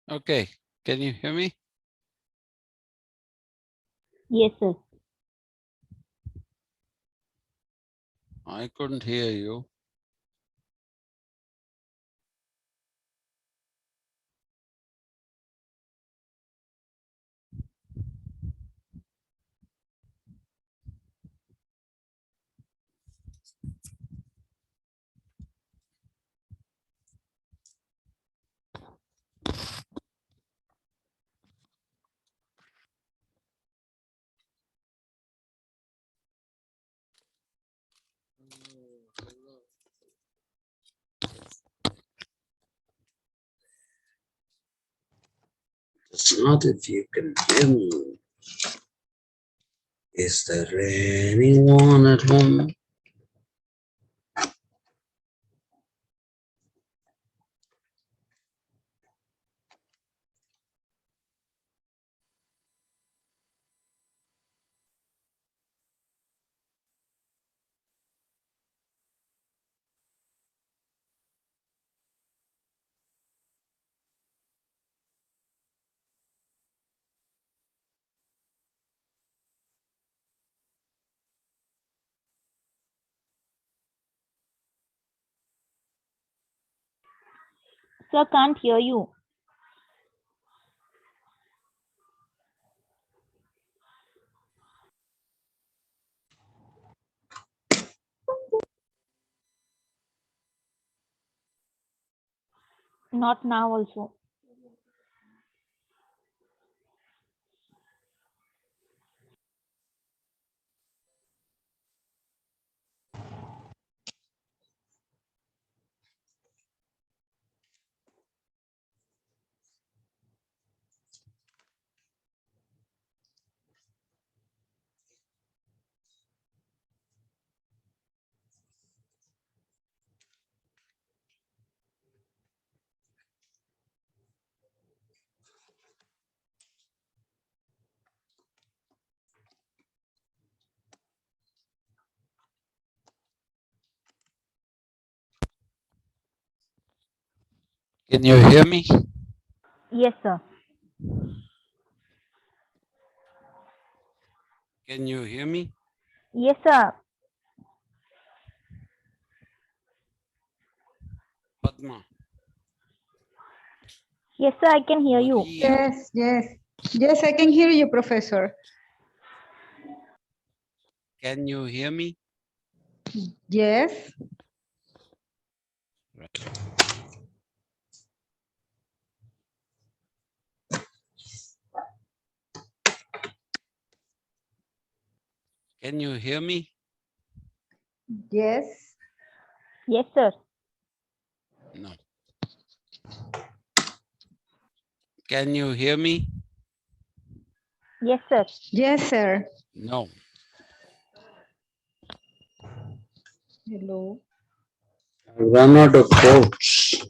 Okay, can you hear me? Yes, sir. I couldn't hear you. It's not if you can hear me. Is there anyone at home? Sir, can't hear you. Not now also. Can you hear me? Yes, sir. Can you hear me? Yes, sir. Padma, Yes, sir, I can hear you. Maria, Yes, yes. Yes, I can hear you, Professor. can you hear me? Yes. Can you hear me? Yes. Yes, sir. No. Can you hear me? Yes, sir. Yes, sir. No. Hello. I run out of quotes.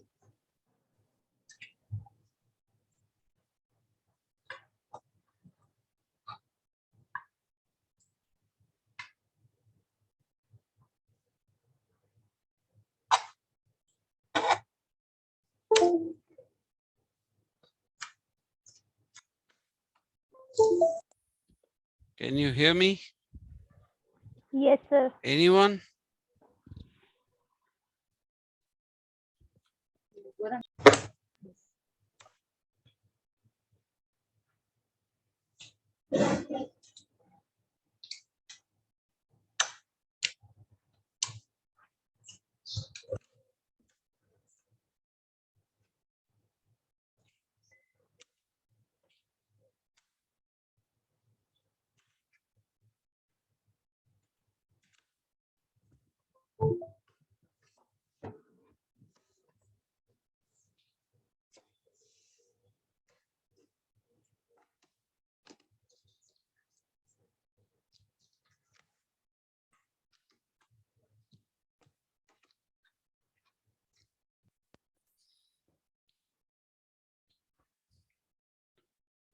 Can you hear me? Yes, sir. Anyone?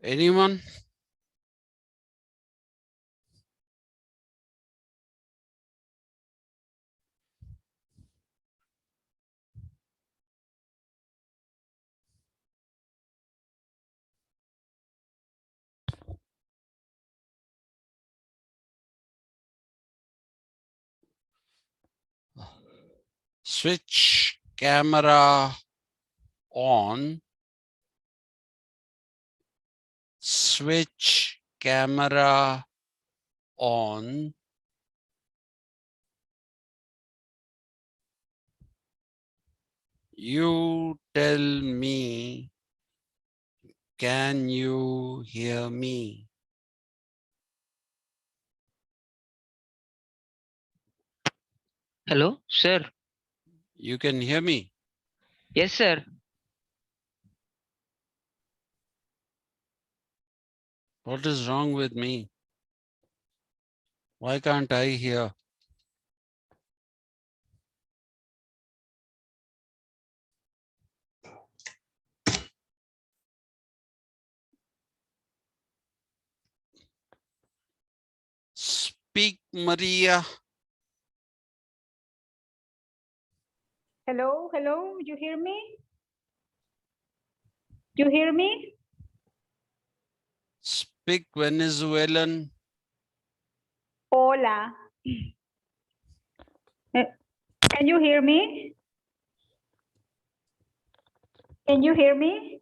Anyone? switch camera on, switch camera on, you tell me, can you hear me? Hello, sir. You can hear me? Yes, sir. What is wrong with me? Why can't I hear? Speak, Maria. Hello, hello, you hear me? You hear me? Speak, Venezuelan. Hola. Can you hear me? Can you hear me?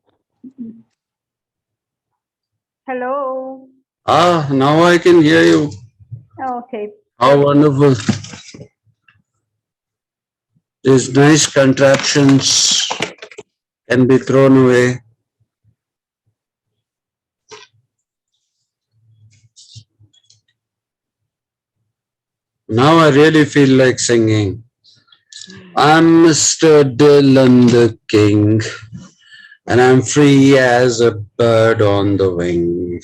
Hello. Ah, now I can hear you. Okay. How wonderful. These nice contraptions can be thrown away. Now I really feel like singing. I'm Mr. Dylan the King, and I'm free as a bird on the wing.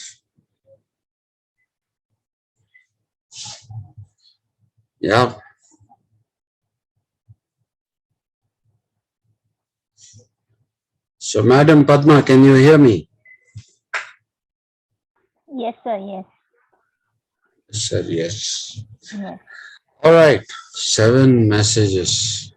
Yeah. So, Madam Padma, can you hear me? Yes, sir, yes. Said yes. Yes. All right. 7 messages.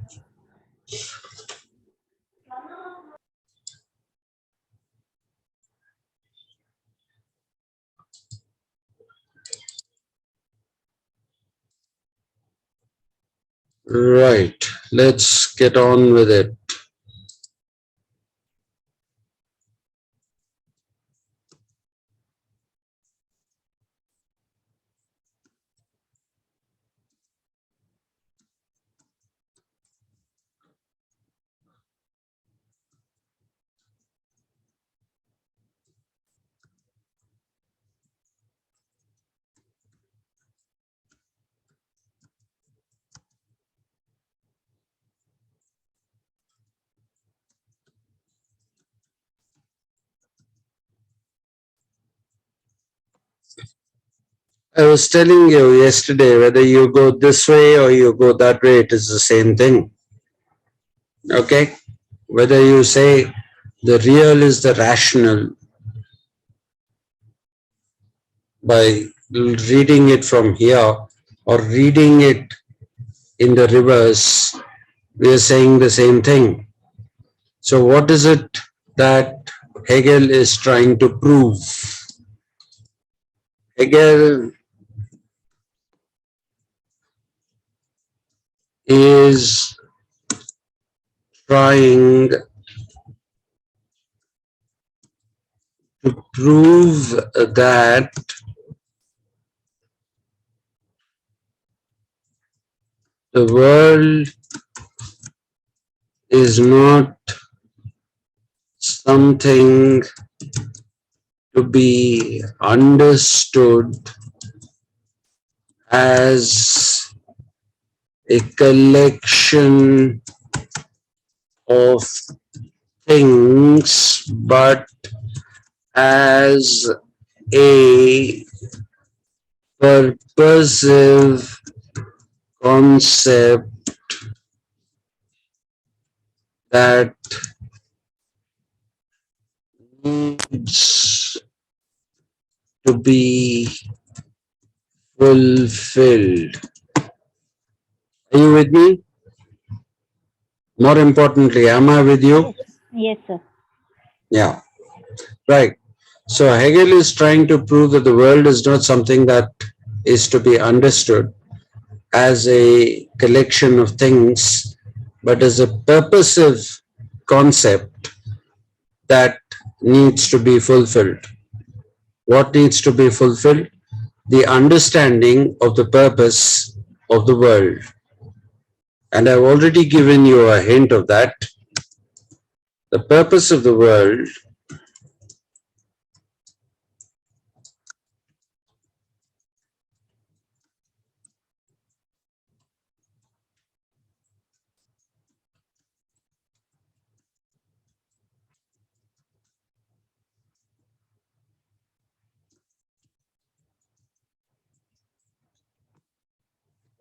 Right. Let's get on with it. I was telling you yesterday, whether you go this way or you go that way, it is the same thing. Okay? Whether you say the real is the rational by reading it from here or reading it in the reverse, we are saying the same thing. So what is it that Hegel is trying to prove? Hegel is trying to prove that the world is not something to be understood as a collection of things, but as a purposive concept that needs to be fulfilled. Are you with me? More importantly, am I with you? Yes, sir. Yeah, right. So Hegel is trying to prove that the world is not something that is to be understood as a collection of things, but is a purposive concept that needs to be fulfilled. What needs to be fulfilled? The understanding of the purpose of the world. And I've already given you a hint of that. The purpose of the world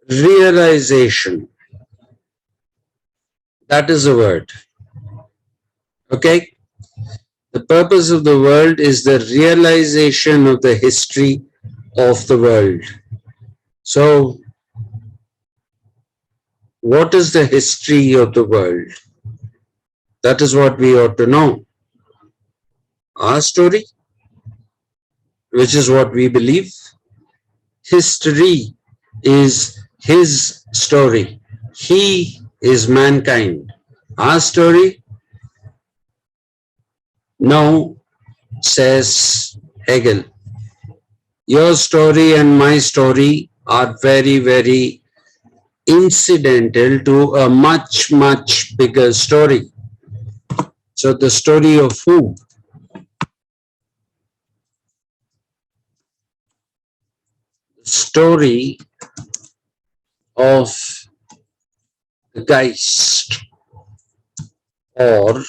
realization. That is the word. Okay? The purpose of the world is the realization of the history of the world. So, what is the history of the world? That is what we ought to know. Our story, which is what we believe. History is his story. He is mankind. Our story, no, says Hegel. Your story and my story are very, very incidental to a much, much bigger story. So the story of who? The story of the Geist, or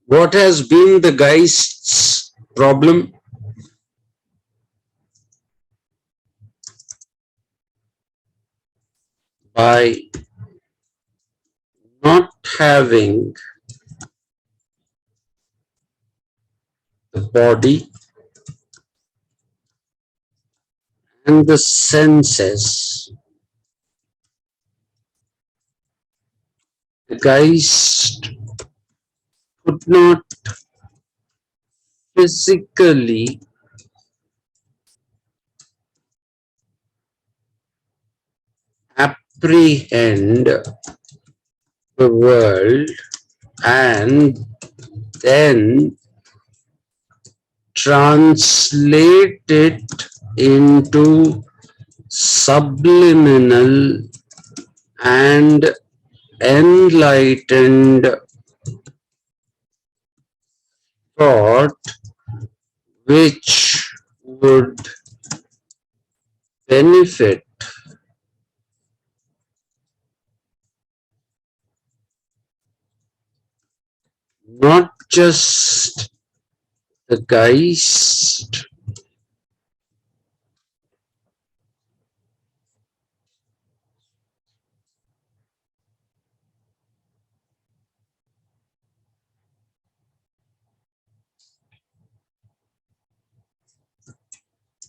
what has been the Geist's problem? By not having the body and the senses, the Geist could not physically apprehend the world and then translate it into subliminal and enlightened thought, which would benefit not just the Geist,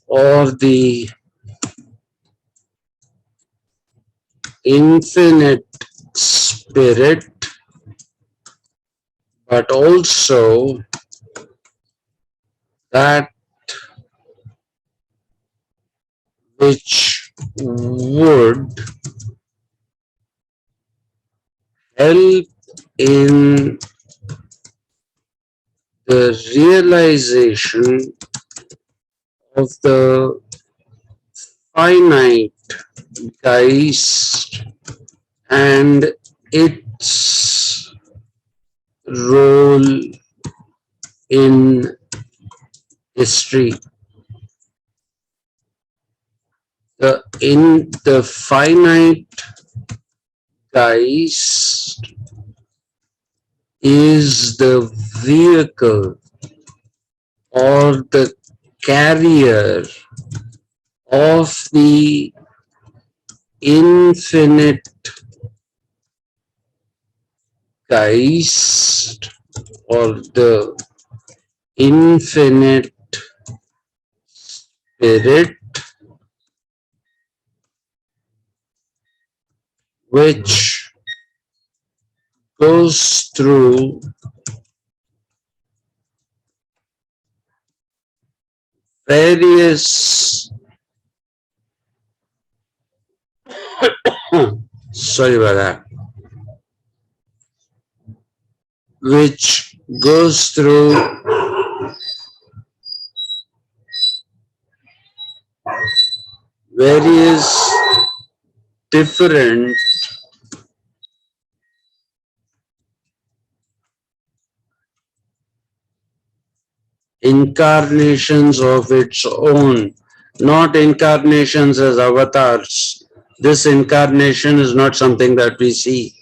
or the infinite spirit, but also that which would help in the realization of the finite Geist and its role in history. In the finite Geist is the vehicle or the carrier of the infinite Geist, or the infinite spirit, which goes through various sorry about that, which goes through various different incarnations of its own, not incarnations as avatars. This incarnation is not something that we see.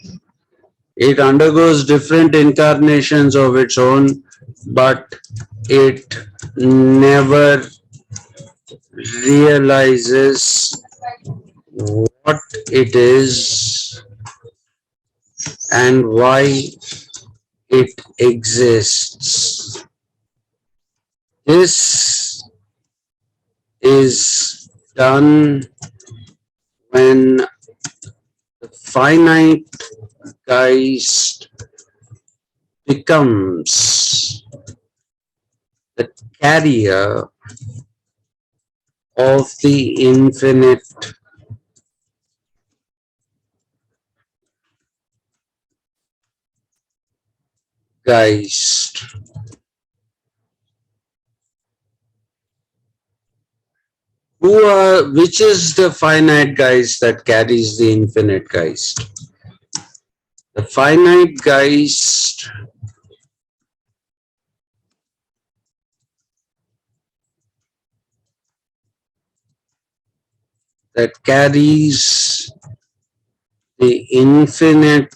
It undergoes different incarnations of its own, but it never realizes what it is and why it exists. This is done when the finite Geist becomes the carrier of the infinite Geist. Which is the finite Geist that carries the infinite Geist? The finite Geist that carries the infinite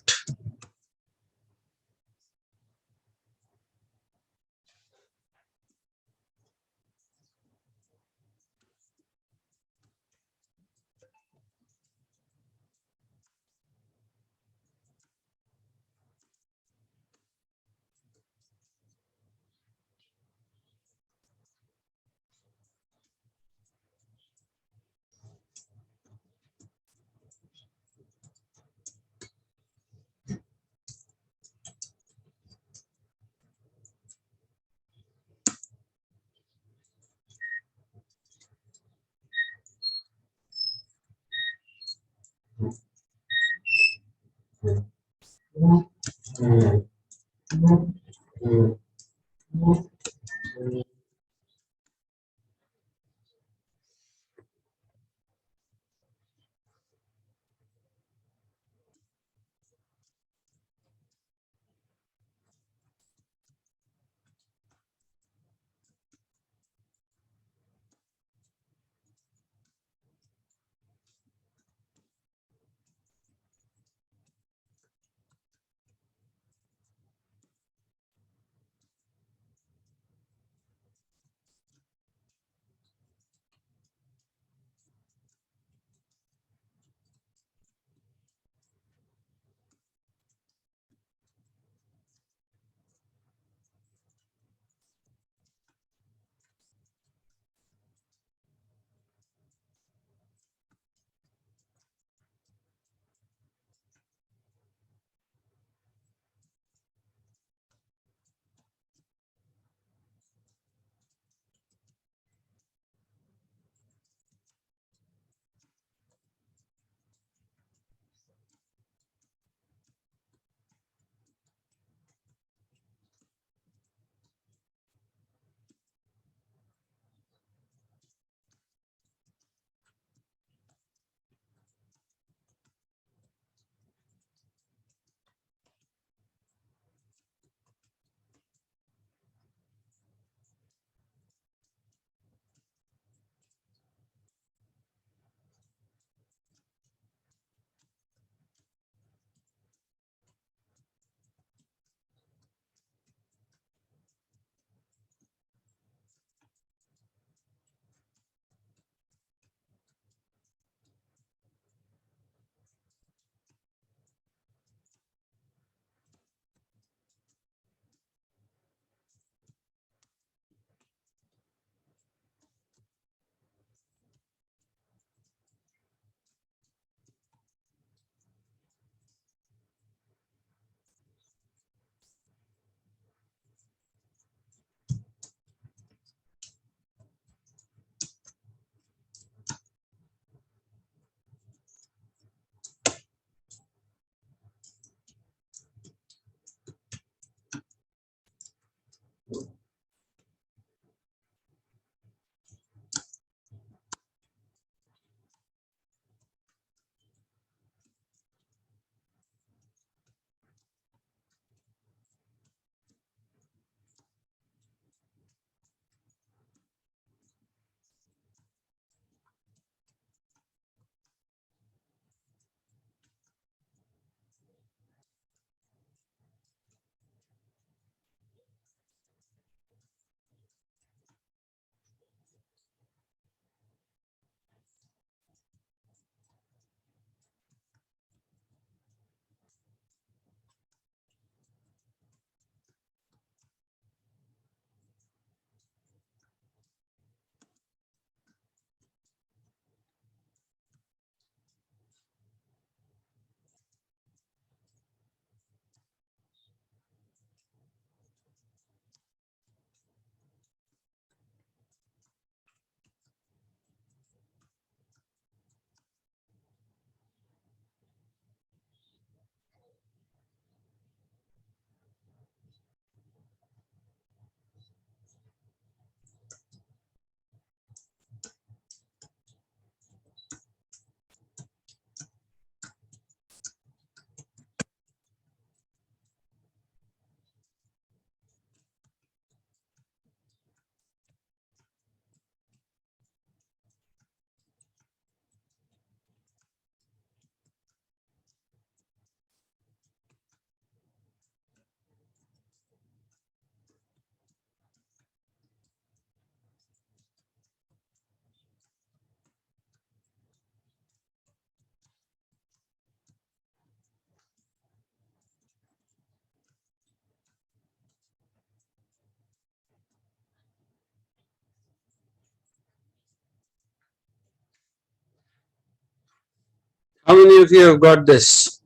How many of you have got this?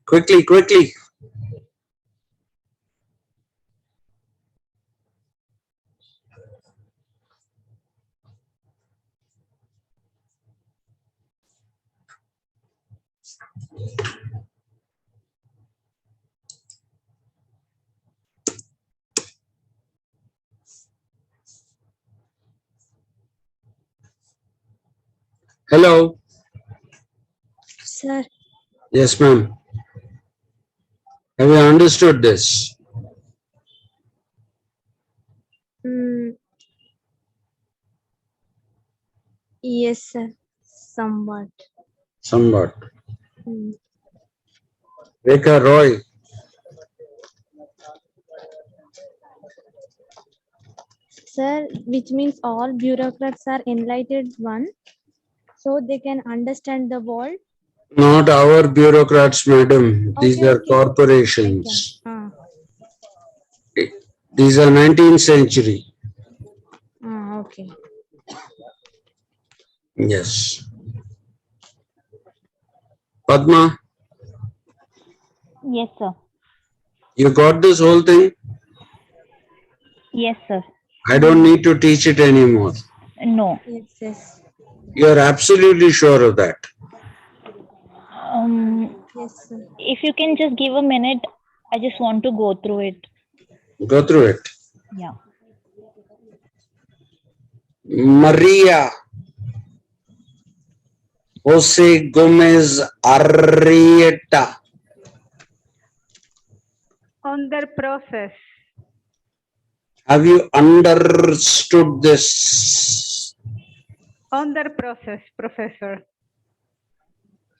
Quickly, quickly. Hello. Sir, Yes, ma'am. Have you understood this? mm, yes, sir. Somewhat. Somewhat. Mm. Rekha Roy. Sir, which means all bureaucrats are enlightened one, so they can understand the world. Not our bureaucrats, madam. These Okay, are okay. I can. corporations. Okay. These are 19th century. Okay. Yes. Padma, Yes, sir. you got this whole thing? Yes, sir. I don't need to teach it anymore. No. Yes, yes. You are absolutely sure of that. Yes, sir. If you can just give a minute, I just want to go through it. Go through it. Yeah. Maria Jose Gomez Arrieta. Under process. Have you understood this? Under process, Professor.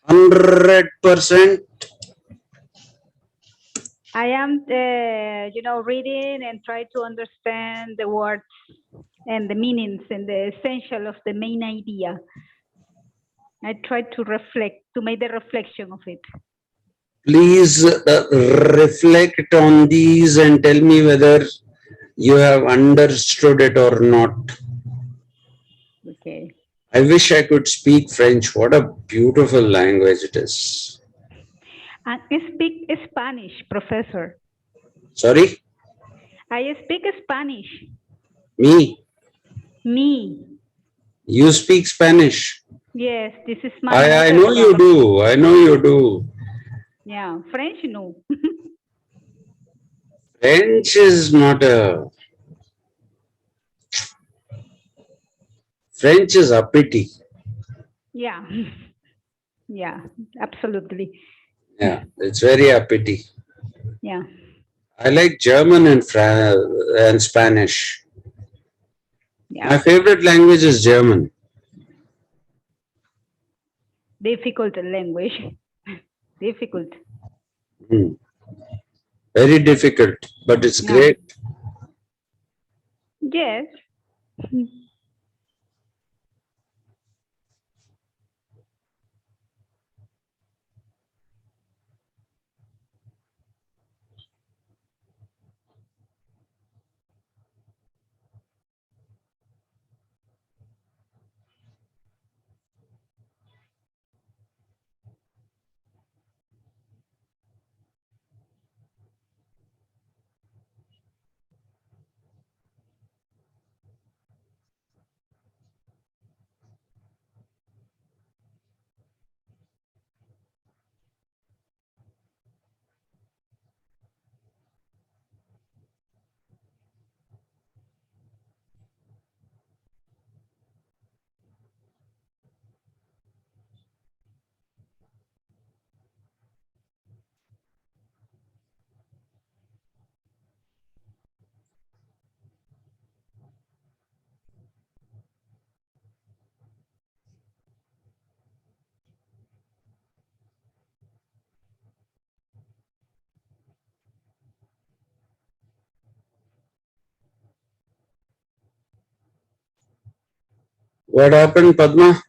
100%? I am, reading and try to understand the words and the meanings and the essential of the main idea. I try to reflect, to make the reflection of it. Please reflect on these and tell me whether you have understood it or not. Okay. I wish I could speak French. What a beautiful language it is. And I speak Spanish, Professor. Sorry? I speak Spanish. Me? Me. You speak Spanish? Yes, this is my I mother know you tongue. do. I know you do. Yeah, French, no. French is not a... French is uppity. Yeah. Yeah, absolutely. Yeah, it's very uppity. Yeah. I like German and Spanish. Yeah. My favorite language is German. Difficult language. Difficult. Very difficult, but it's Yeah. great. Yes. What happened, Padma?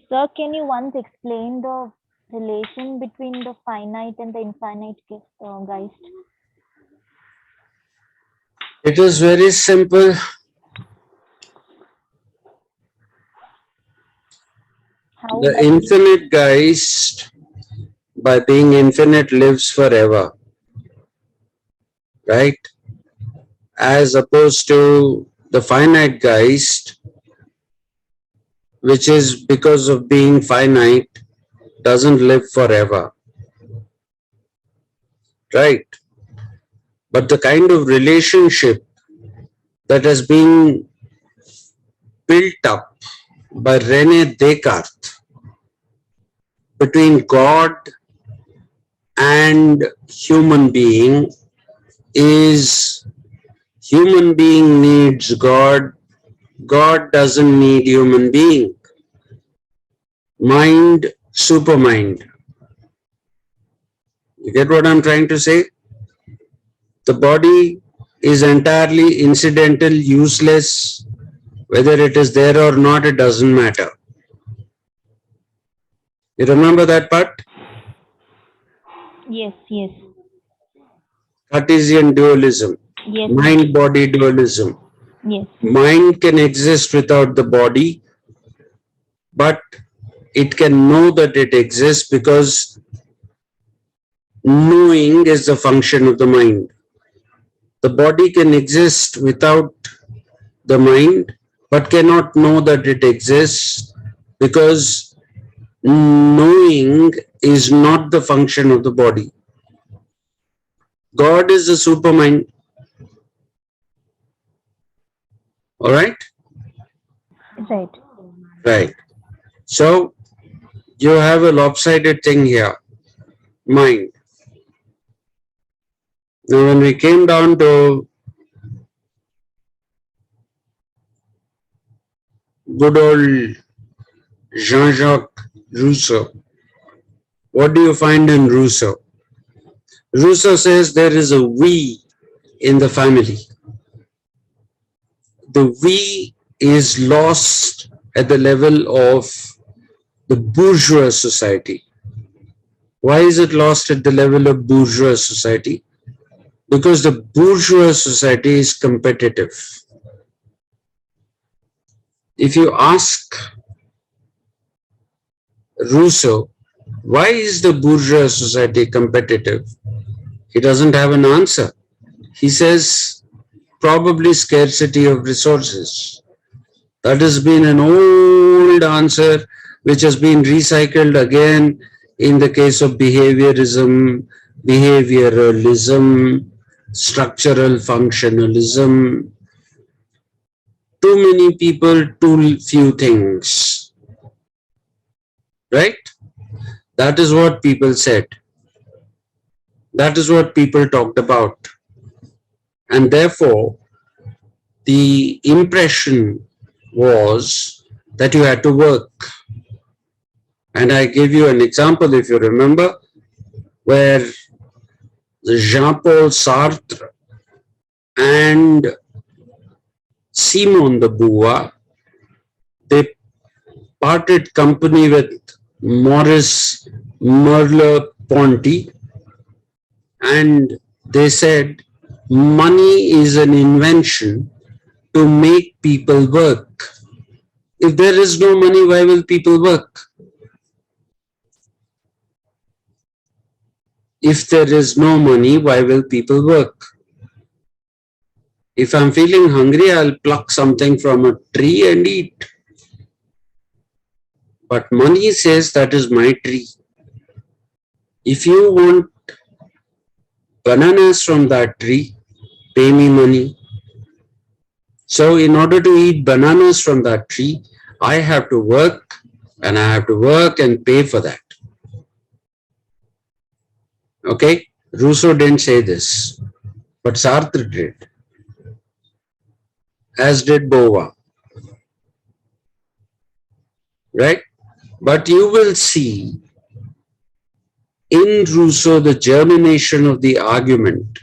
Sir, can you once explain the relation between the finite and the infinite, Geist? It is very simple. How The that is? infinite Geist, by being infinite, lives forever, right? As opposed to the finite Geist, which is because of being finite, doesn't live forever, right? But the kind of relationship that has been built up by Rene Descartes between God and human being is human being needs God, God doesn't need human being. Mind, supermind. You get what I'm trying to say? The body is entirely incidental, useless. Whether it is there or not, it doesn't matter. You remember that part? Yes, yes, Cartesian dualism, yes, mind-body dualism. yes. Mind can exist without the body, but it can know that it exists because knowing is the function of the mind. The body can exist without the mind, but cannot know that it exists because knowing is not the function of the body. God is the supermind. All right? Right. Right. So you have a lopsided thing here, mind. Now, when we came down to good old Jean-Jacques Rousseau, what do you find in Rousseau? Rousseau says there is a we in the family. The we is lost at the level of the bourgeois society. Why is it lost at the level of bourgeois society? Because the bourgeois society is competitive. If you ask Rousseau, why is the bourgeois society competitive? He doesn't have an answer. He says, probably scarcity of resources. That has been an old answer which has been recycled again in the case of behaviorism, behavioralism, structural functionalism. Too many people, too few things. Right? That is what people said. That is what people talked about. And therefore, the impression was that you had to work. And I gave you an example, if you remember, where Jean-Paul Sartre and Simone de Beauvoir, they parted company with Maurice Merleau-Ponty, and they said money is an invention to make people work. If there is no money, why will people work? If there is no money, why will people work? If I'm feeling hungry, I'll pluck something from a tree and eat. But money says that is my tree. If you want bananas from that tree, pay me money. So in order to eat bananas from that tree, I have to work, and I have to work and pay for that. Okay? Rousseau didn't say this, but Sartre did, as did Beauvoir. Right? But you will see in Rousseau the germination of the argument.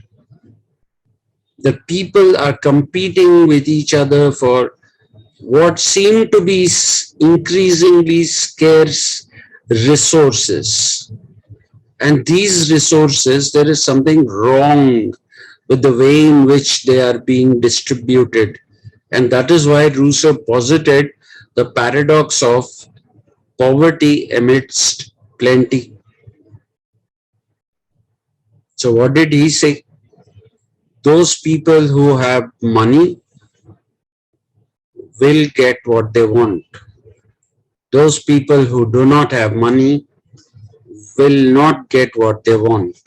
The people are competing with each other for what seem to be increasingly scarce resources. And these resources, there is something wrong with the way in which they are being distributed. And that is why Rousseau posited the paradox of poverty amidst plenty. So what did he say? Those people who have money will get what they want. Those people who do not have money will not get what they want.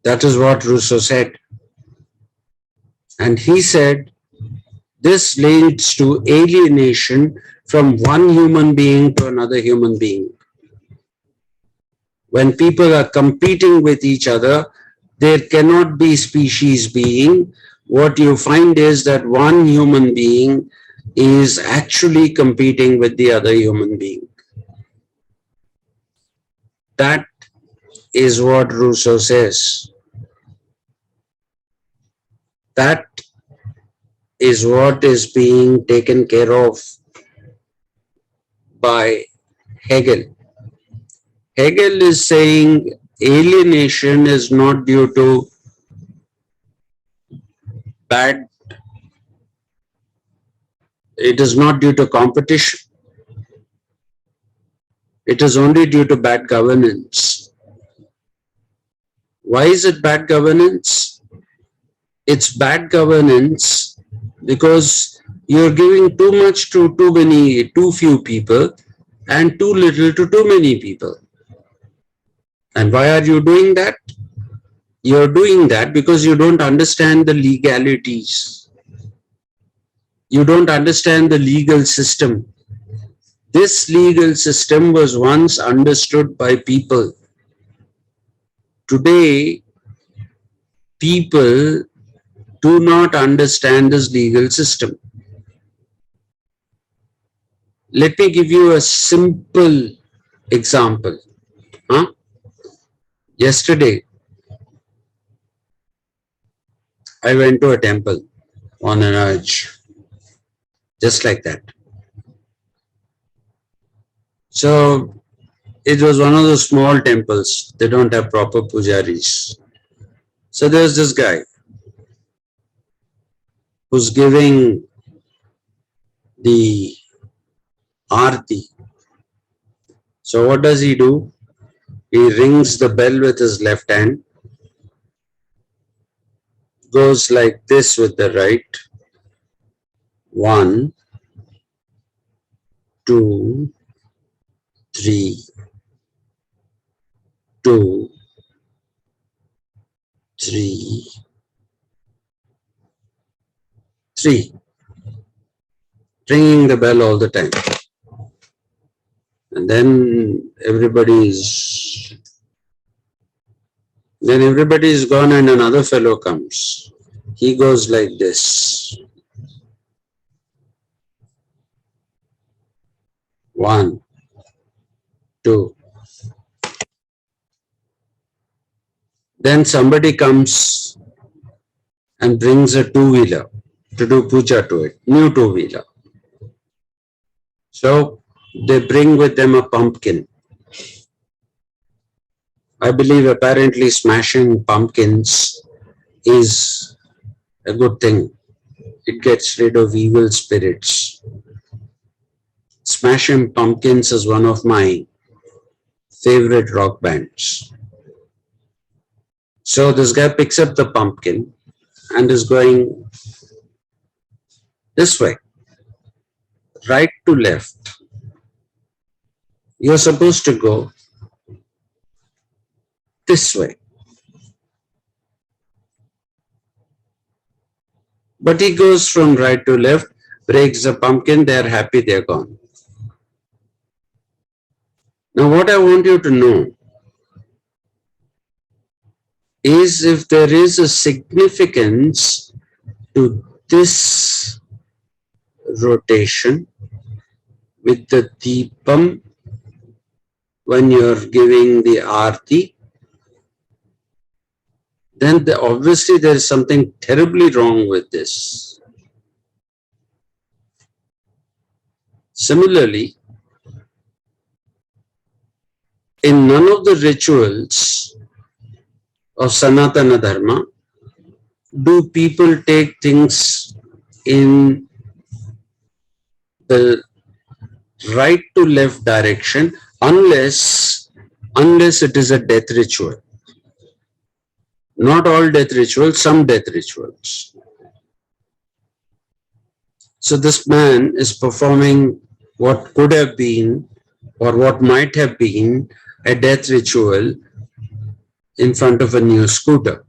That is what Rousseau said. And he said this leads to alienation from one human being to another human being. When people are competing with each other, there cannot be species being. What you find is that one human being is actually competing with the other human being. That is what Rousseau says. That is what is being taken care of by Hegel. Hegel is saying alienation is not due to bad, it is not due to competition. It is only due to bad governance. Why is it bad governance? It's bad governance because you're giving too much to too few people and too little to too many people. And why are you doing that? You're doing that because you don't understand the legalities. You don't understand the legal system. This legal system was once understood by people. Today, people do not understand this legal system. Let me give you a simple example. Yesterday, I went to a temple on an urge, just like that. So it was one of those small temples. They don't have proper pujaris. So there's this guy who's giving the arti. So what does he do? He rings the bell with his left hand, goes like this with the right. 1, 2, 3, 2, 3, 3. Ringing the bell all the time. And then everybody's gone and another fellow comes. He goes like this. 1, 2. Then somebody comes and brings a two-wheeler to do puja to it, new two-wheeler. So they bring with them a pumpkin. I believe apparently smashing pumpkins is a good thing. It gets rid of evil spirits. Smashing Pumpkins is one of my favorite rock bands. So this guy picks up the pumpkin and is going this way, right to left. You're supposed to go this way. But he goes from right to left, breaks the pumpkin, they're happy, they're gone. Now what I want you to know is if there is a significance to this rotation with the deepam when you're giving the arti, then obviously there is something terribly wrong with this. Similarly, in none of the rituals of Sanatana Dharma do people take things in the right to left direction unless it is a death ritual. Not all death rituals, some death rituals. So this man is performing what could have been or what might have been a death ritual in front of a new scooter.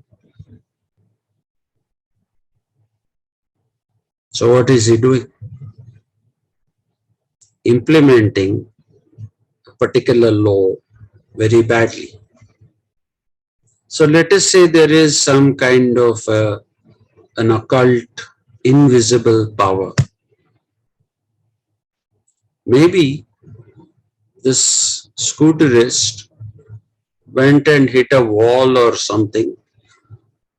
So what is he doing? Implementing a particular law very badly. So let us say there is some kind of an occult, invisible power. Maybe this scooterist went and hit a wall or something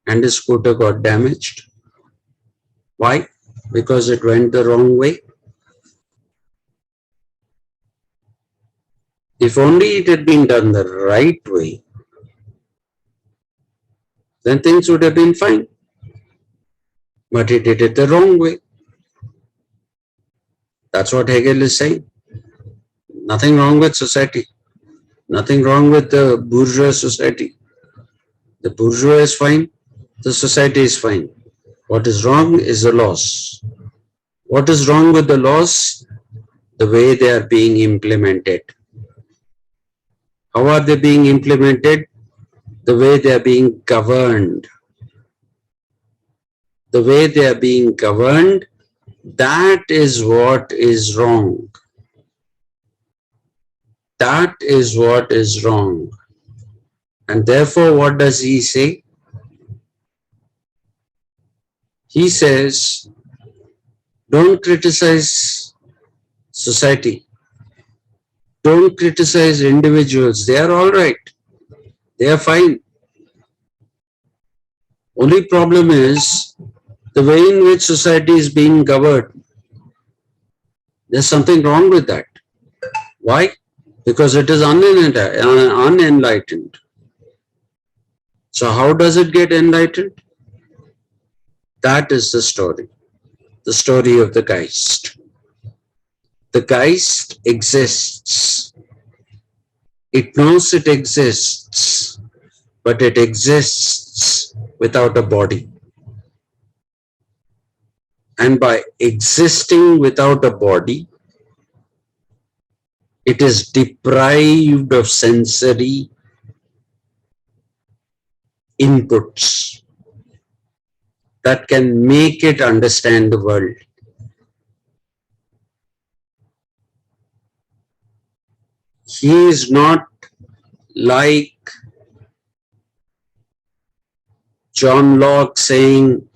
and his scooter got damaged. Why? Because it went the wrong way. If only it had been done the right way, then things would have been fine. But he did it the wrong way. That's what Hegel is saying. Nothing wrong with society. Nothing wrong with the bourgeois society. The bourgeois is fine. The society is fine. What is wrong is the laws. What is wrong with the laws? The way they are being implemented. How are they being implemented? The way they are being governed. The way they are being governed, that is what is wrong. That is what is wrong. And therefore, what does he say? He says, don't criticize society. Don't criticize individuals. They are all right. They are fine. Only problem is the way in which society is being governed. There's something wrong with that. Why? Because it is unenlightened. So how does it get enlightened? That is the story of the Geist. The Geist exists. It knows it exists, but it exists without a body. And by existing without a body, it is deprived of sensory inputs that can make it understand the world. He is not like John Locke saying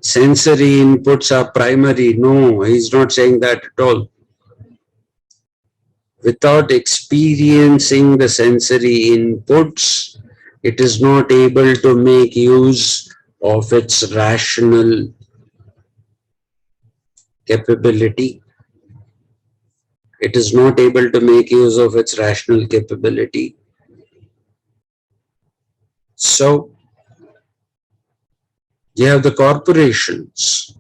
sensory inputs are primary. No, he's not saying that at all. Without experiencing the sensory inputs, it is not able to make use of its rational capability. It is not able to make use of its rational capability. So, you have the corporations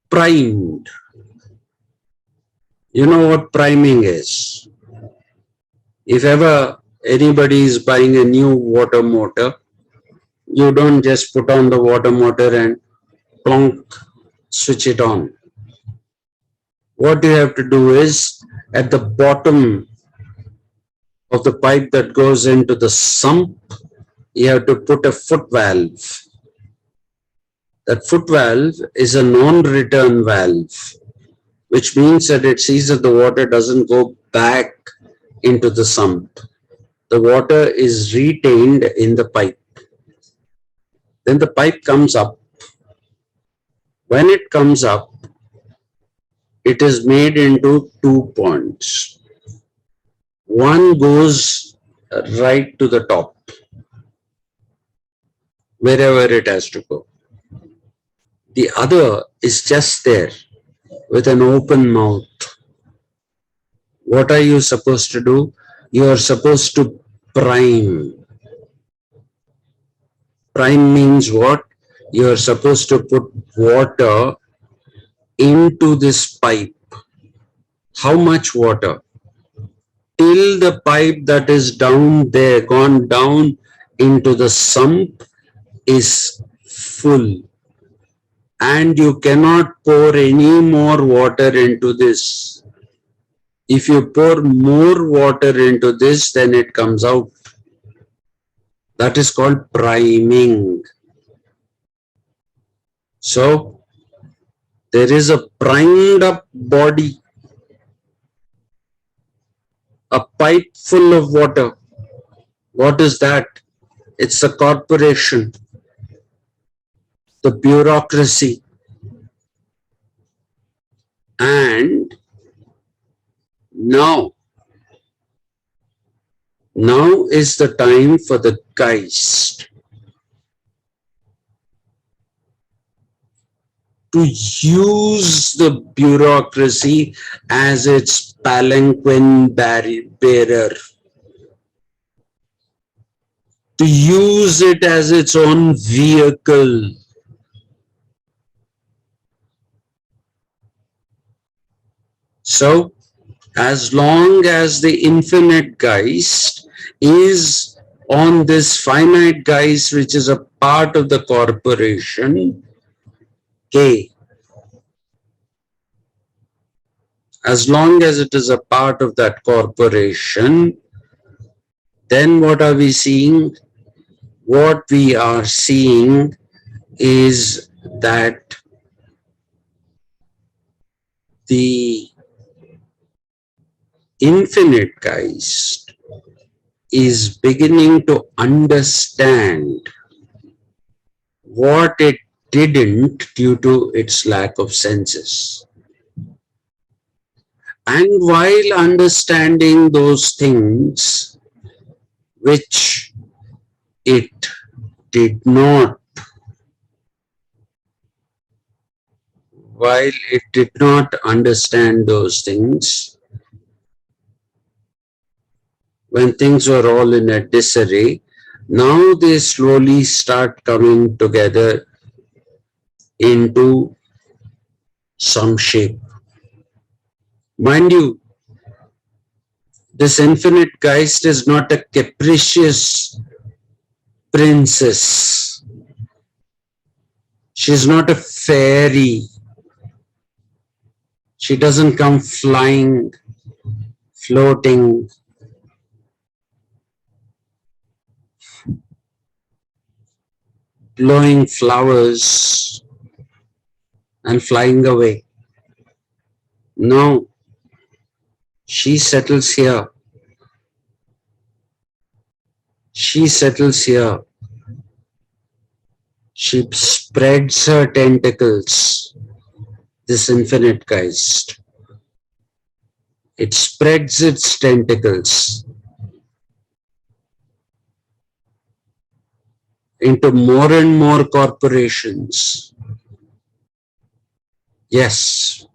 primed. You know what priming is. If ever anybody is buying a new water motor, you don't just put on the water motor and plonk, switch it on. What you have to do is, at the bottom of the pipe that goes into the sump, you have to put a foot valve. That foot valve is a non-return valve, which means that it sees that the water doesn't go back into the sump. The water is retained in the pipe. Then the pipe comes up. When it comes up, it is made into 2 points. One goes right to the top, wherever it has to go. The other is just there with an open mouth. what are you supposed to do? You are supposed to prime. Prime means what? You are supposed to put water into this pipe. How much water? Till the pipe that is down there, gone down into the sump, is full. And you cannot pour any more water into this. If you pour more water into this, then it comes out. That is called priming. So, there is a primed up body, a pipe full of water. What is that? It's the corporation, the bureaucracy. And now is the time for the Geist to use the bureaucracy as its palanquin bearer, to use it as its own vehicle. So, as long as the infinite Geist is on this finite Geist, which is a part of the corporation, K, as long as it is a part of that corporation, then what are we seeing? What we are seeing is that the infinite Geist is beginning to understand what it didn't due to its lack of senses. And while understanding those things which it did not, while it did not understand those things, when things were all in a disarray, now they slowly start coming together into some shape. Mind you, this infinite Geist is not a capricious princess. She's not a fairy. She doesn't come flying, floating. Blowing flowers and flying away. No, she settles here. She settles here. She spreads her tentacles, this infinite Geist. It spreads its tentacles into more and more corporations. Yes.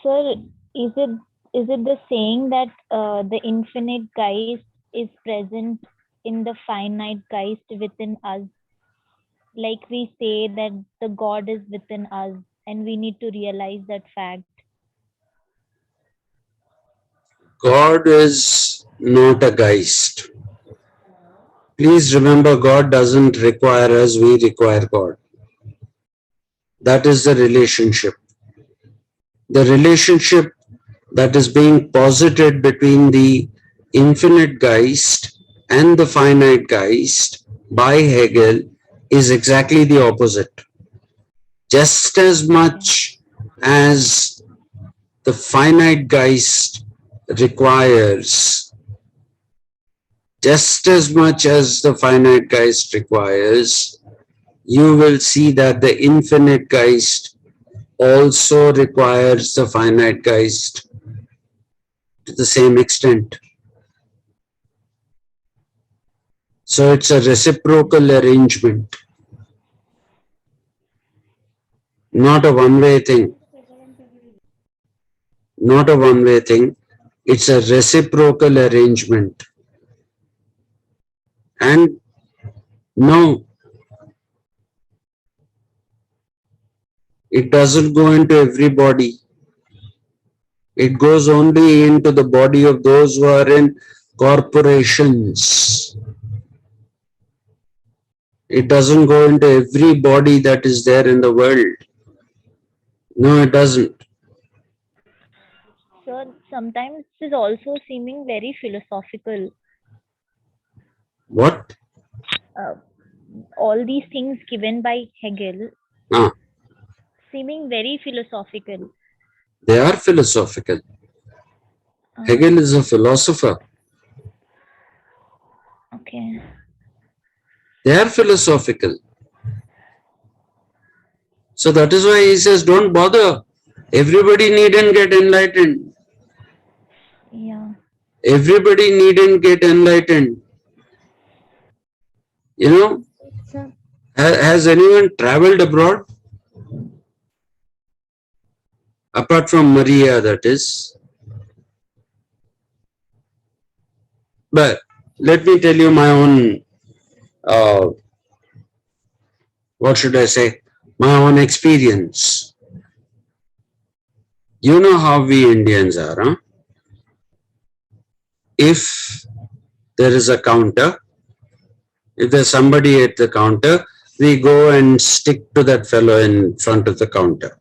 Sir, is it the saying that the infinite Geist is present in the finite Geist within us? Like we say that the God is within us, and we need to realize that fact. God is not a Geist. Please remember, God doesn't require us, we require God. That is the relationship. The relationship that is being posited between the infinite Geist and the finite Geist by Hegel is exactly the opposite. Just as much as the finite Geist requires, just as much as the finite Geist requires, you will see that the infinite Geist also requires the finite Geist to the same extent. So it's a reciprocal arrangement. not a one-way thing, not a one-way thing. It's a reciprocal arrangement. And no, it doesn't go into everybody. It goes only into the body of those who are in corporations. It doesn't go into every body that is there in the world. No, it doesn't. So sometimes it is also seeming very philosophical. What? All these things given by Hegel Ah, seeming very philosophical. they are philosophical. Uh, Hegel is a philosopher. okay. They are philosophical. So that is why he says, don't bother. Everybody needn't get enlightened. Yeah. Everybody needn't get enlightened. You know, Sir, has anyone traveled abroad? Apart from Maria, that is. But let me tell you my own, what should I say, my own experience. You know how we Indians are, huh? If there is a counter, if there's somebody at the counter, we go and stick to that fellow in front of the counter.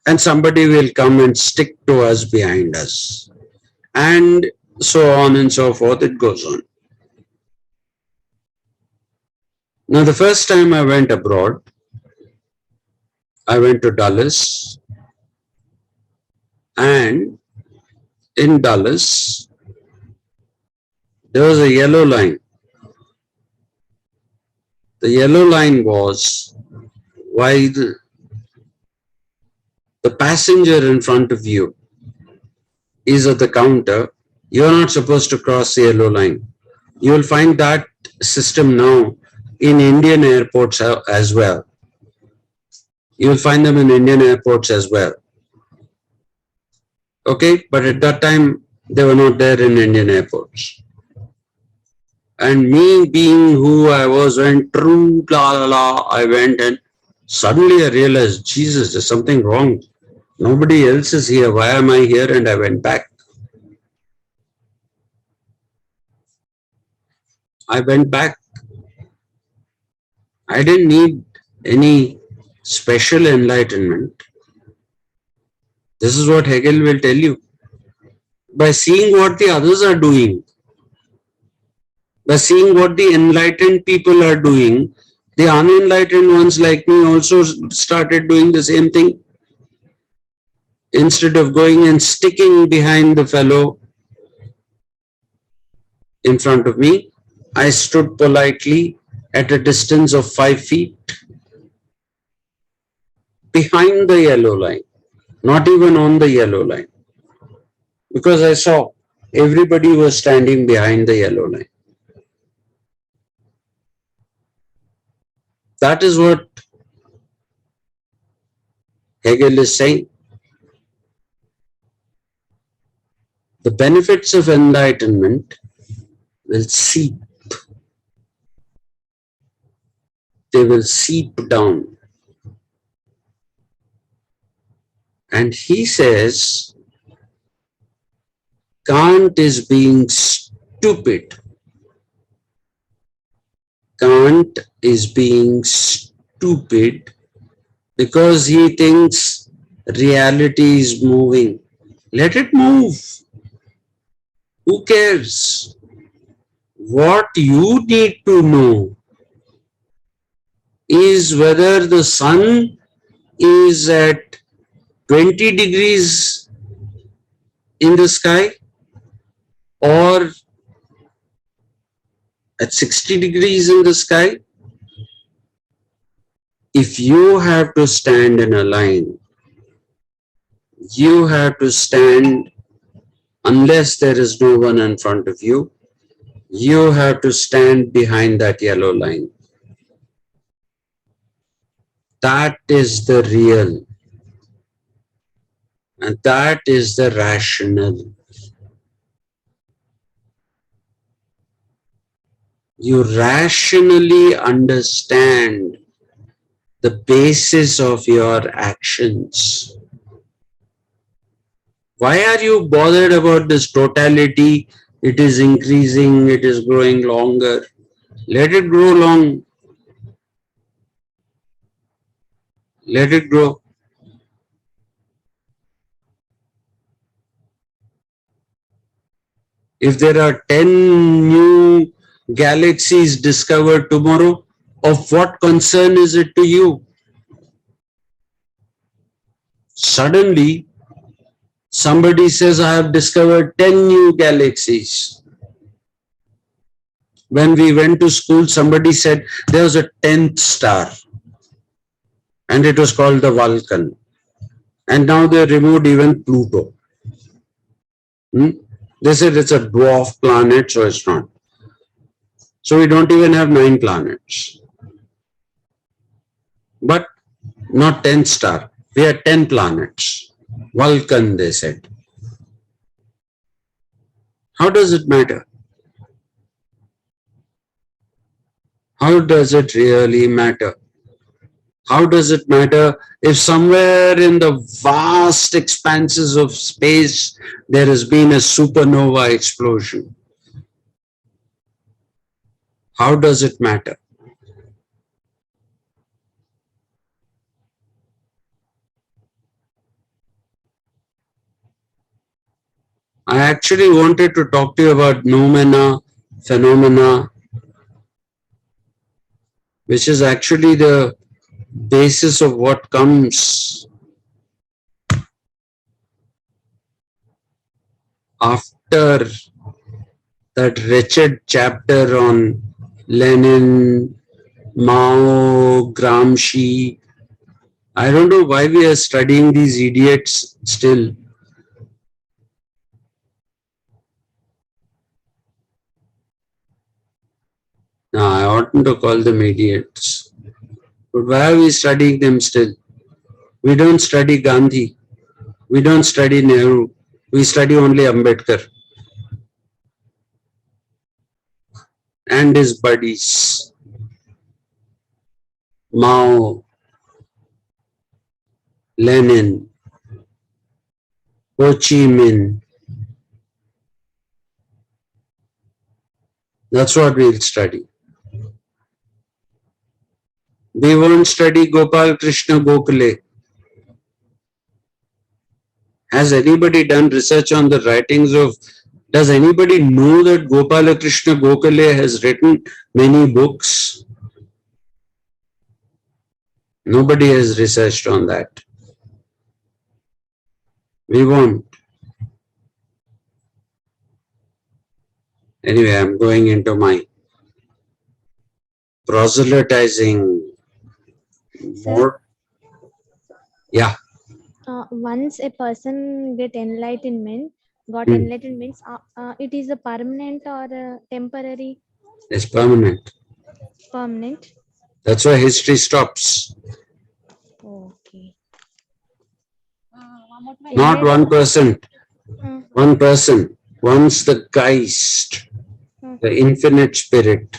And somebody will come and stick to us behind us. And so on and so forth, it goes on. Now, the first time I went abroad, I went to Dallas, and in Dallas, there was a yellow line. The yellow line was while the passenger in front of you is at the counter, you're not supposed to cross the yellow line. You will find that system now in Indian airports as well. You will find them in Indian airports as well. Okay, but at that time, they were not there in Indian airports. And me being who I was, went true, la la la, I went, and suddenly I realized, Jesus, there's something wrong. Nobody else is here. Why am I here? And I went back. I went back. I didn't need any special enlightenment. This is what Hegel will tell you. By seeing what the others are doing, by seeing what the enlightened people are doing, the unenlightened ones like me also started doing the same thing. Instead of going and sticking behind the fellow in front of me, I stood politely at a distance of 5 feet behind the yellow line, not even on the yellow line, because I saw everybody was standing behind the yellow line. That is what Hegel is saying. The benefits of enlightenment will seep. They will seep down. And he says, Kant is being stupid. Kant is being stupid because he thinks reality is moving. Let it move. Who cares? What you need to know is whether the sun is at 20 degrees in the sky or at 60 degrees in the sky. If you have to stand in a line, you have to stand unless there is no one in front of you. You have to stand behind that yellow line. That is the real. And that is the rational. You rationally understand the basis of your actions. Why are you bothered about this totality? It is increasing, it is growing longer. Let it grow long. Let it grow. If there are 10 new galaxies discovered tomorrow, of what concern is it to you? Suddenly, somebody says, I have discovered 10 new galaxies. When we went to school, somebody said there was a 10th star and it was called the Vulcan. And now they removed even Pluto. They said it's a dwarf planet, so it's not. So we don't even have 9 planets. But not 10th star. We had 10 planets. Vulcan, they said. How does it matter? How does it really matter? How does it matter if somewhere in the vast expanses of space there has been a supernova explosion? How does it matter? I actually wanted to talk to you about noumena, phenomena, which is actually the basis of what comes after that wretched chapter on Lenin, Mao, Gramsci. I don't know why we are studying these idiots still. No, I oughtn't to call them idiots. But why are we studying them still? We don't study Gandhi. We don't study Nehru. We study only Ambedkar and his buddies. Mao, Lenin, Ho Chi Minh. That's what we'll study. We won't study Gopal Krishna Gokhale. Has anybody done research on the writings of, does anybody know that Gopala Krishna Gokhale has written many books? Nobody has researched on that. We won't. Anyway, I'm going into my proselytizing more. Yeah. Once a person got enlightenment, it is a permanent or a temporary? It's permanent. Permanent. That's why history stops. Okay. Not 1%. One person. Once the Geist, the infinite spirit,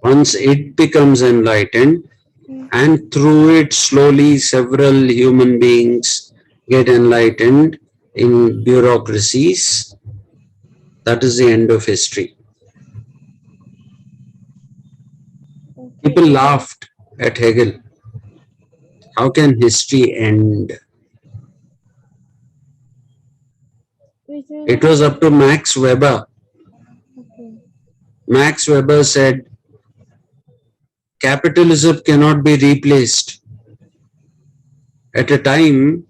once it becomes enlightened, and through it slowly several human beings get enlightened in bureaucracies, that is the end of history. People laughed at Hegel. How can history end? It was up to Max Weber. Max Weber said, capitalism cannot be replaced. At a time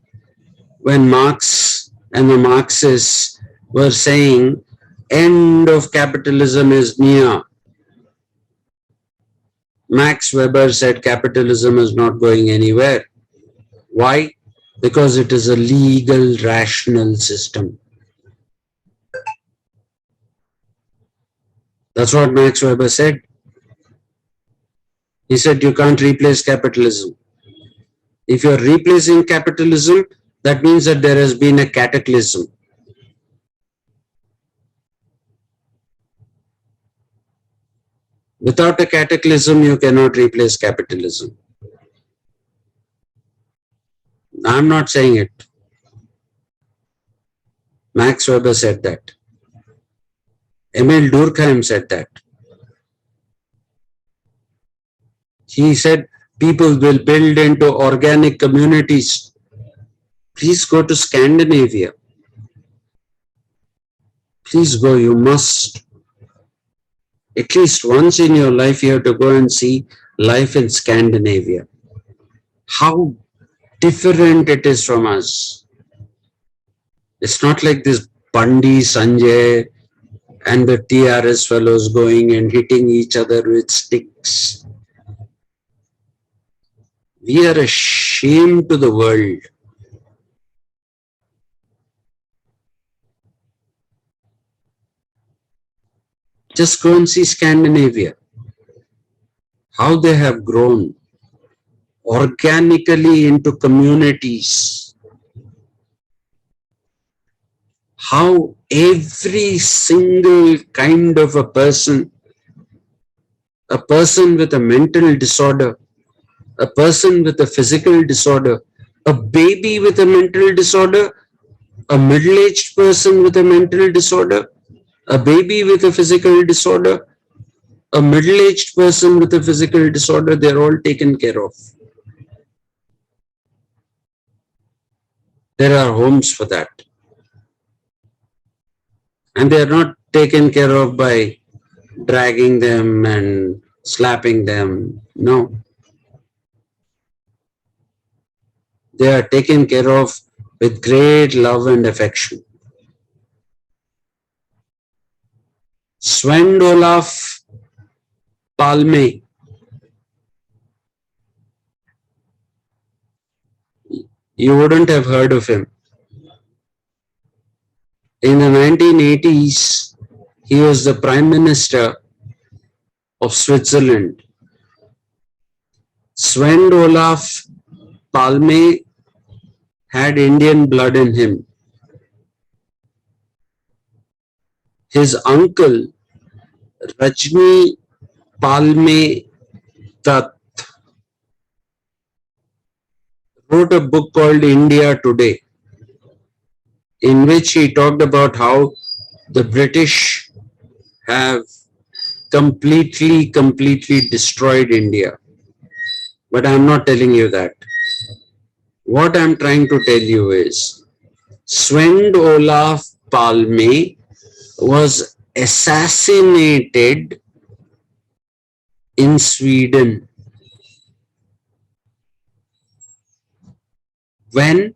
when Marx and the Marxists were saying, end of capitalism is near, Max Weber said capitalism is not going anywhere. Why? Because it is a legal, rational system. That's what Max Weber said. He said you can't replace capitalism. If you're replacing capitalism, that means that there has been a cataclysm. Without a cataclysm, you cannot replace capitalism. I'm not saying it. Max Weber said that. Emil Durkheim said that. He said people will build into organic communities. Please go to Scandinavia. Please go, you must. At least once in your life, you have to go and see life in Scandinavia. How different it is from us. It's not like this Bandi, Sanjay, and the TRS fellows going and hitting each other with sticks. We are a shame to the world. Just go and see Scandinavia. How they have grown organically into communities. How every single kind of a person with a mental disorder, a person with a physical disorder, a baby with a mental disorder, a middle-aged person with a mental disorder, a baby with a physical disorder, a middle-aged person with a physical disorder, they're all taken care of. There are homes for that. And they are not taken care of by dragging them and slapping them. No. They are taken care of with great love and affection. Sven Olaf Palme, you wouldn't have heard of him. In the 1980s, he was the Prime Minister of Switzerland. Sven Olaf Palme had Indian blood in him. His uncle, Rajni Palme Dutt, wrote a book called India Today, in which he talked about how the British have completely destroyed India. But I'm not telling you that. What I'm trying to tell you is, Sven Olaf Palme was assassinated in Sweden. When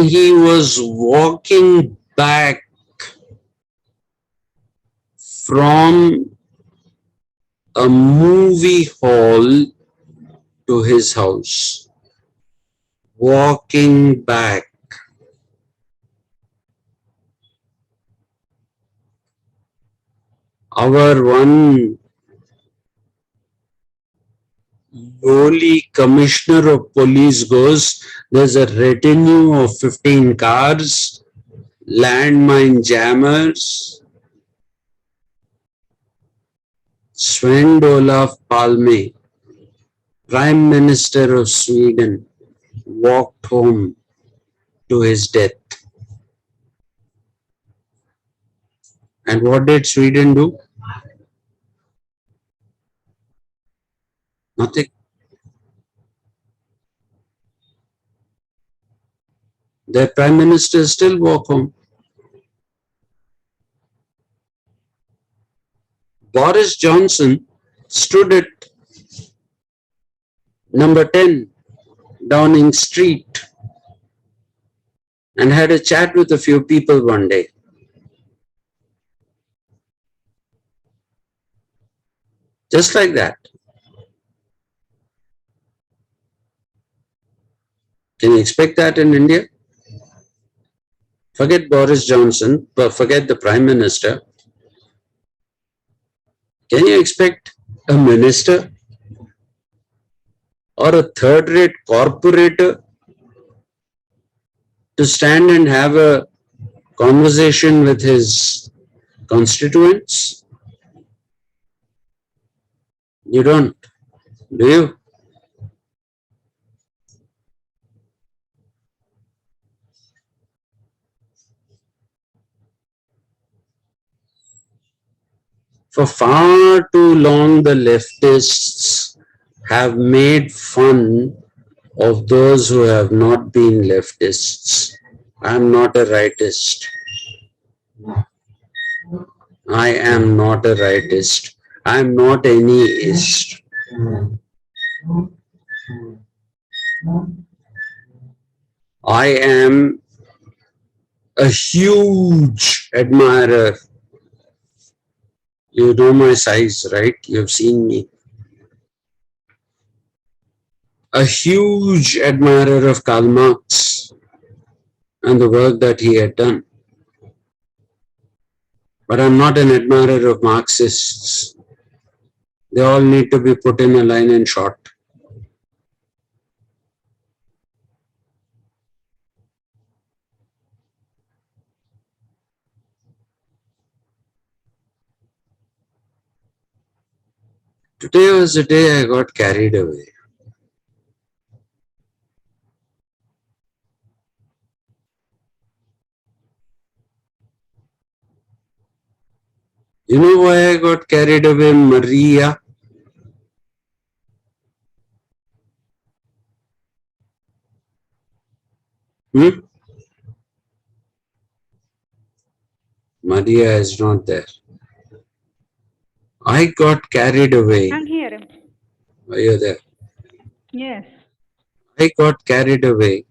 he was walking back from a movie hall to his house. Walking back. Our one lowly commissioner of police goes, there's a retinue of 15 cars, landmine jammers. Sven Olaf Palme, Prime Minister of Sweden, walked home to his death. And what did Sweden do? Nothing. Their Prime Minister still walk home. Boris Johnson stood at number 10 Downing Street and had a chat with a few people one day. Just like that. Can you expect that in India? Forget Boris Johnson, but forget the Prime Minister. Can you expect a minister or a third-rate corporator to stand and have a conversation with his constituents? You don't, do you? For far too long, the leftists have made fun of those who have not been leftists. I am not a rightist. I am not a rightist. I am not any ist. I am a huge admirer. You know my size, right? You've seen me. A huge admirer of Karl Marx and the work that he had done. But I'm not an admirer of Marxists. They all need to be put in a line and shot. Today was the day I got carried away. You know why I got carried away, Maria? Hmm? Maria is not there. I got carried away. I'm here. Are you there? Yes. I got carried away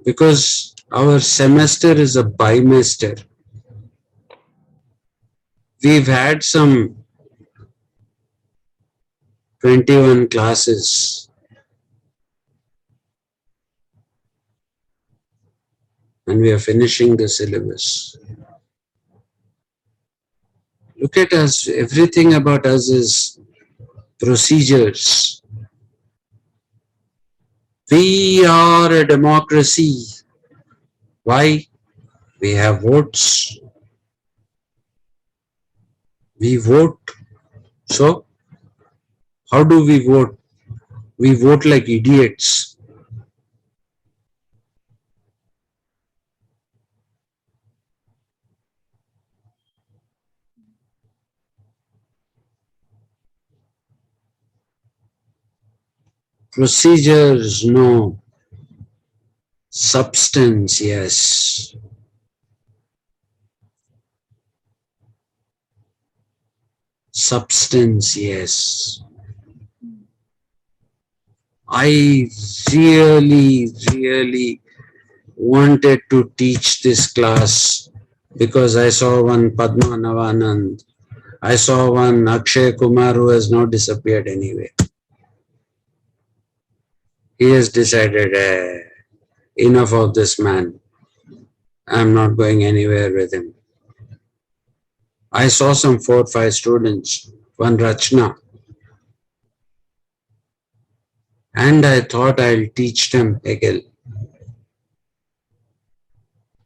because our semester is a bimester. We've had some 21 classes and we are finishing the syllabus. Look at us, everything about us is procedures. We are a democracy. Why? We have votes. We vote. So, how do we vote? We vote like idiots. Procedures, no. Substance, yes. Substance, yes. I really wanted to teach this class because I saw one Padma Navanand. I saw one Akshay Kumar who has now disappeared anyway. He has decided, enough of this man. I'm not going anywhere with him. I saw some 4 or 5 students, one Rachna, and I thought I'll teach them Hegel.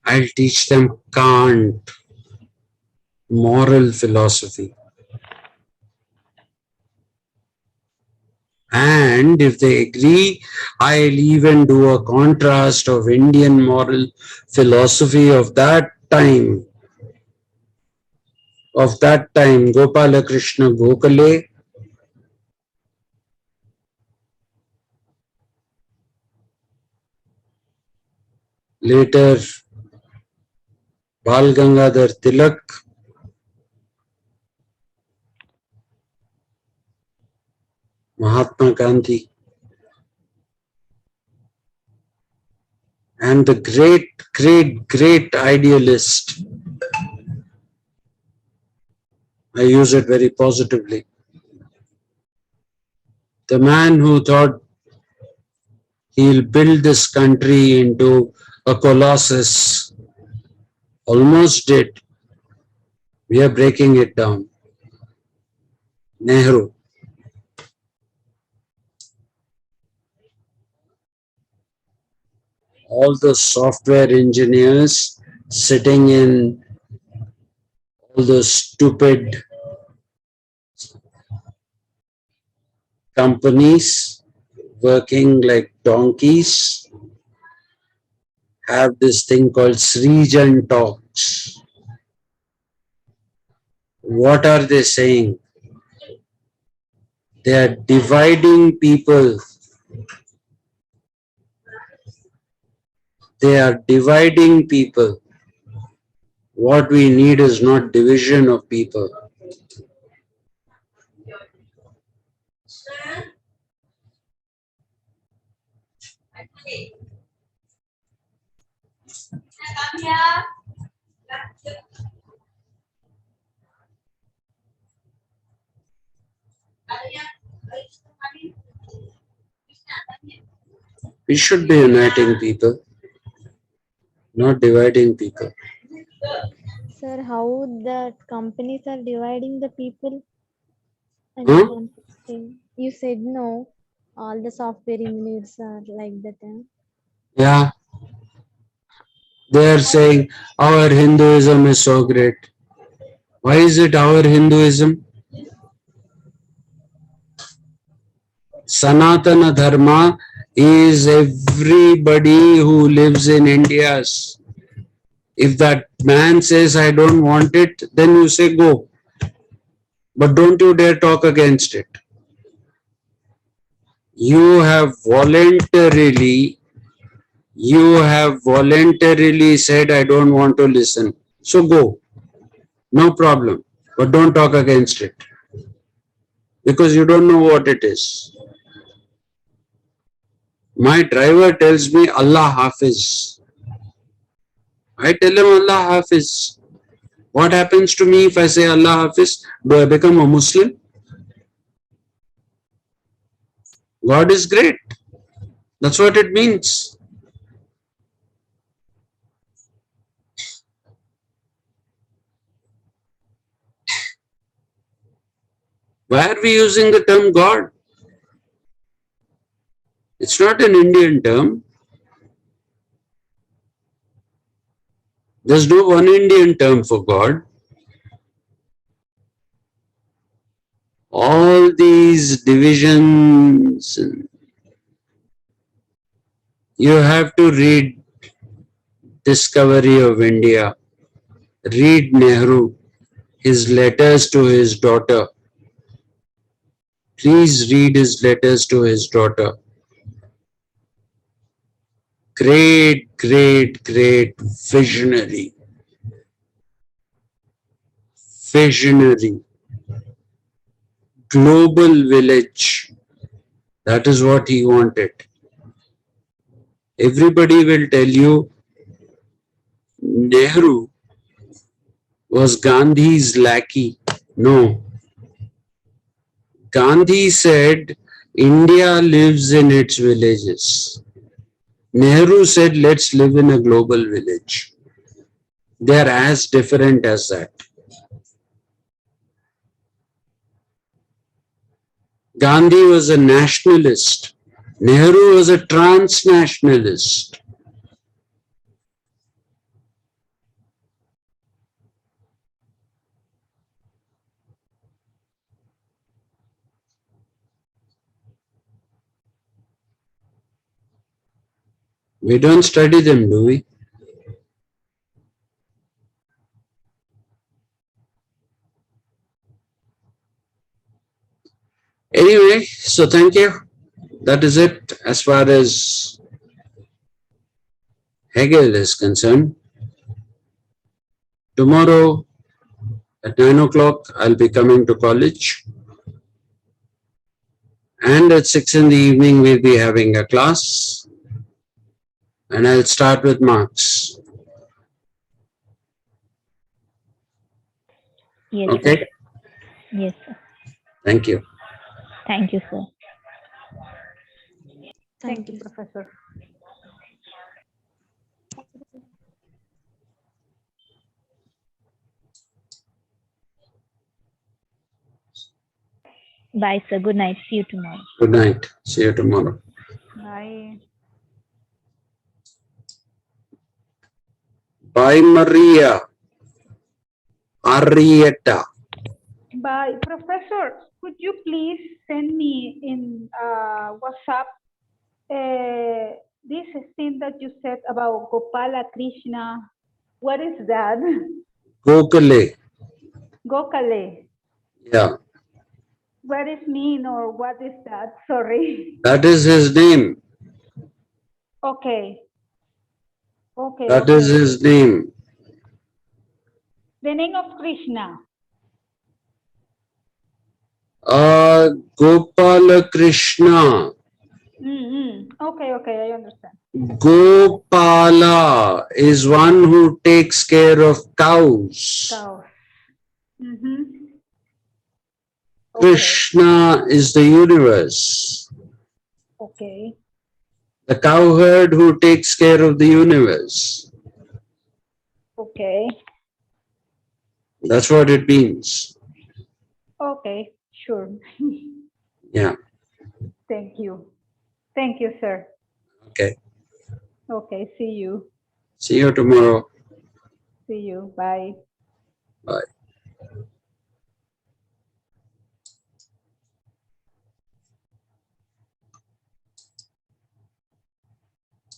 I'll teach them Kant, moral philosophy. And if they agree, I'll even do a contrast of Indian moral philosophy of that time, Gopala Krishna Gokhale, later Bal Gangadhar Tilak, Mahatma Gandhi, and the great idealist. I use it very positively. The man who thought he'll build this country into a colossus almost did. We are breaking it down. Nehru. all the software engineers sitting in all those stupid companies working like donkeys have this thing called Srijan talks. What are they saying? They are dividing people. They are dividing people. What we need is not division of people. We should be uniting people, not dividing people. Sir, how the companies are dividing the people? I Huh? don't want to say. You said no. All the software engineers are like that. Yeah, they are saying our Hinduism is so great. Why is it our Hinduism? Sanatana Dharma is everybody who lives in India's. If that man says, I don't want it, then you say go. But don't you dare talk against it. You have voluntarily said, I don't want to listen. So go. No problem. But don't talk against it. Because you don't know what it is. My driver tells me Allah Hafiz. I tell him Allah Hafiz. What happens to me if I say Allah Hafiz? Do I become a Muslim? God is great. That's what it means. Why are we using the term God? It's not an Indian term. There's no one Indian term for God. All these divisions, you have to read Discovery of India, read Nehru, his letters to his daughter. Please read his letters to his daughter. Great, great, great visionary. Visionary. Global village. That is what he wanted. Everybody will tell you Nehru was Gandhi's lackey. No. Gandhi said India lives in its villages. Nehru said let's live in a global village. They are as different as that. Gandhi was a nationalist. Nehru was a transnationalist. We don't study them, do we? Anyway, so thank you. That is it as far as Hegel is concerned. Tomorrow at 9 o'clock, I'll be coming to college. And at 6 in the evening, we'll be having a class. And I'll start with Marx. Yes, Okay? sir. Yes, sir. Thank you. Thank you, sir. Thank you, Professor. Bye, sir. Good night. See you tomorrow. Good night. See you tomorrow. Bye. By Maria Arrieta. By Professor, could you please send me in WhatsApp this thing that you said about Gopala Krishna? What is that? Gokale. Gokale. Yeah, What is mean or what is that? Sorry. that is his name. Okay. Okay. That is his name. The name of Krishna. Gopala Krishna. Okay, I understand. Gopala is one who takes care of cows. Cows. Okay. Krishna is the universe. Okay. The cowherd who takes care of the universe. Okay. That's what it means. Okay. Sure. Yeah. Thank you. Thank you, sir. Okay. Okay. See you. See you tomorrow. See you. Bye. Bye.